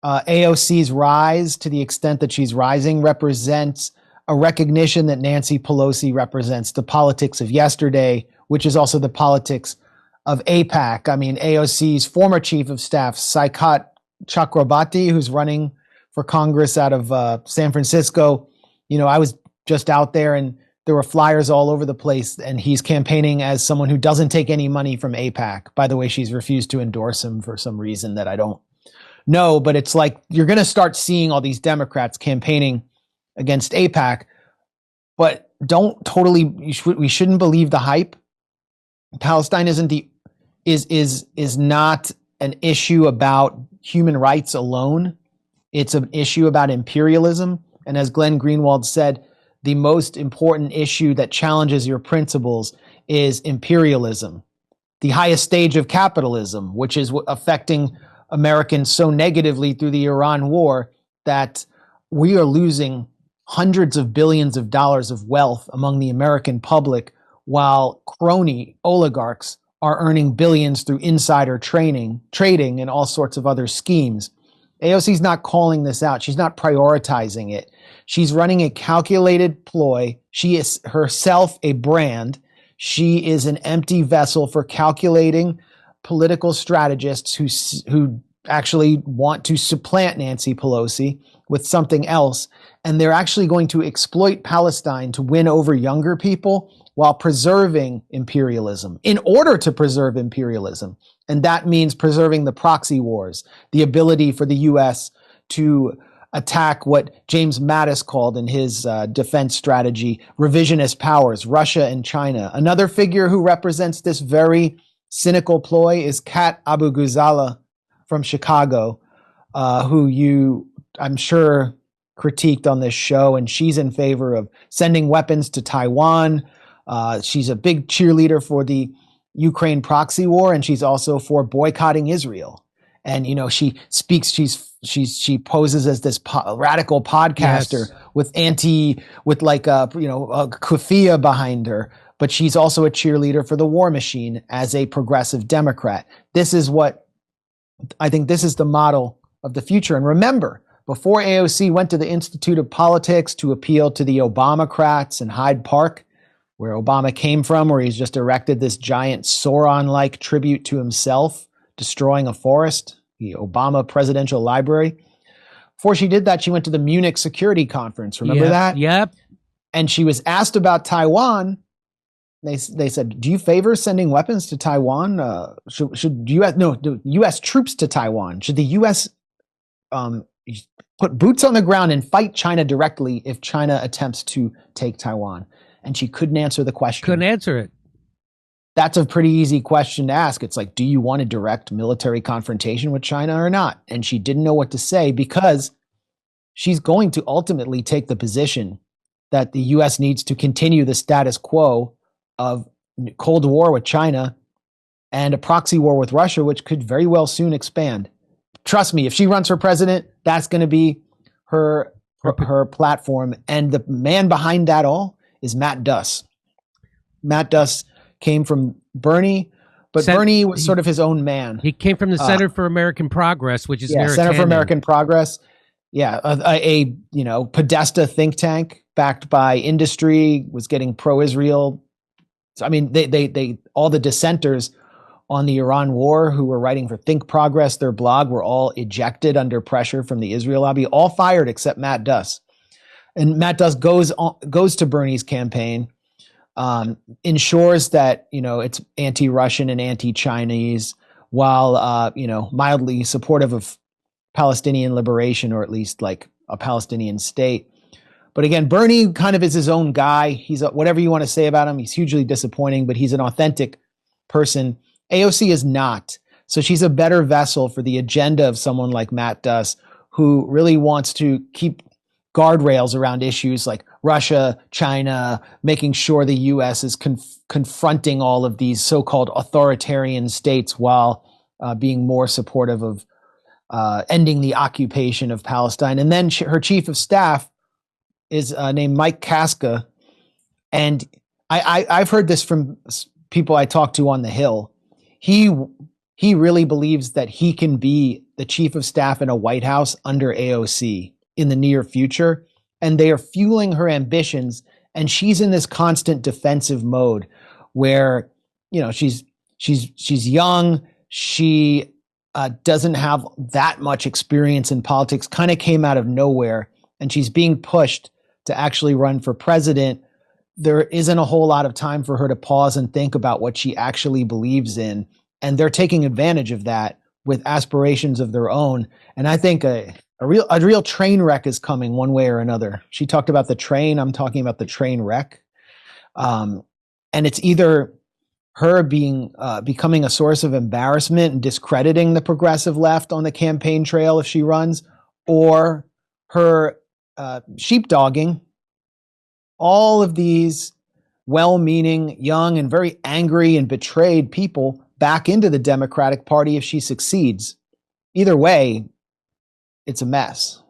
AOC's rise, to the extent that she's rising, represents a recognition that Nancy Pelosi represents the politics of yesterday, which is also the politics of AIPAC. I mean, AOC's former chief of staff, Saikat Chakrabarti, who's running for Congress out of San Francisco. I was just out there and there were flyers all over the place, and he's campaigning as someone who doesn't take any money from AIPAC. By the way, she's refused to endorse him for some reason that I don't know, but it's like you're going to start seeing all these Democrats campaigning against AIPAC, but we shouldn't believe the hype. Palestine is not an issue about human rights alone. It's an issue about imperialism. And as Glenn Greenwald said, the most important issue that challenges your principles is imperialism, the highest stage of capitalism, which is affecting Americans so negatively through the Iran war that we are losing hundreds of billions of dollars of wealth among the American public, while crony oligarchs are earning billions through insider trading and all sorts of other schemes. AOC's not calling this out. She's not prioritizing it. She's running a calculated ploy. She is herself a brand. She is an empty vessel for calculating political strategists who actually want to supplant Nancy Pelosi with something else. And they're actually going to exploit Palestine to win over younger people while preserving imperialism, in order to preserve imperialism. And that means preserving the proxy wars, the ability for the U.S. to attack what James Mattis called in his defense strategy, revisionist powers, Russia and China. Another figure who represents this very cynical ploy is Kat Abu Ghazala from Chicago, who I'm sure, critiqued on this show, and she's in favor of sending weapons to Taiwan. She's a big cheerleader for the Ukraine proxy war, and she's also for boycotting Israel. And she speaks. She poses as this radical podcaster, yes, with a kufiya behind her. But she's also a cheerleader for the war machine as a progressive Democrat. This is the model of the future. And remember, before AOC went to the Institute of Politics to appeal to the Obamacrats in Hyde Park, where Obama came from, where he's just erected this giant Sauron-like tribute to himself, destroying a forest, the Obama Presidential Library. Before she did that, she went to the Munich Security Conference. Remember that? Yep. And she was asked about Taiwan. They said, do you favor sending weapons to Taiwan? Should U.S. troops to Taiwan? Should the U.S. put boots on the ground and fight China directly if China attempts to take Taiwan? And she couldn't answer the question. Couldn't answer it. That's a pretty easy question to ask. It's like, do you want a direct military confrontation with China or not? And she didn't know what to say, because she's going to ultimately take the position that the U.S. needs to continue the status quo of Cold War with China and a proxy war with Russia, which could very well soon expand. Trust me, if she runs for president, that's going to be her platform. And the man behind that all is Matt Duss. Matt Duss came from Bernie, but Bernie was sort of his own man. He came from the Center for American Progress, which is Center for American Progress. Yeah, a Podesta think tank backed by industry, was getting pro-Israel. So, I mean, they all the dissenters on the Iran war who were writing for Think Progress, their blog, were all ejected under pressure from the Israel lobby, all fired except Matt Duss. And Matt Duss goes to Bernie's campaign, ensures that it's anti-Russian and anti-Chinese, while mildly supportive of Palestinian liberation, or at least like a Palestinian state. But again, Bernie kind of is his own guy. He's whatever you want to say about him, he's hugely disappointing, but he's an authentic person. AOC is not. So she's a better vessel for the agenda of someone like Matt Duss, who really wants to keep guardrails around issues like Russia, China, making sure the U.S. is confronting all of these so-called authoritarian states while being more supportive of ending the occupation of Palestine. And then her chief of staff is named Mike Kaska. And I've heard this from people I talked to on the Hill. He really believes that he can be the chief of staff in a White House under AOC in the near future. And they are fueling her ambitions. And she's in this constant defensive mode where, she's young. She doesn't have that much experience in politics, kind of came out of nowhere. And she's being pushed to actually run for president. There isn't a whole lot of time for her to pause and think about what she actually believes in. And they're taking advantage of that with aspirations of their own. And I think a real train wreck is coming one way or another. She talked about the train. I'm talking about the train wreck. And it's either her becoming a source of embarrassment and discrediting the progressive left on the campaign trail if she runs, or her sheepdogging all of these well-meaning, young, and very angry and betrayed people back into the Democratic Party if she succeeds. Either way, it's a mess.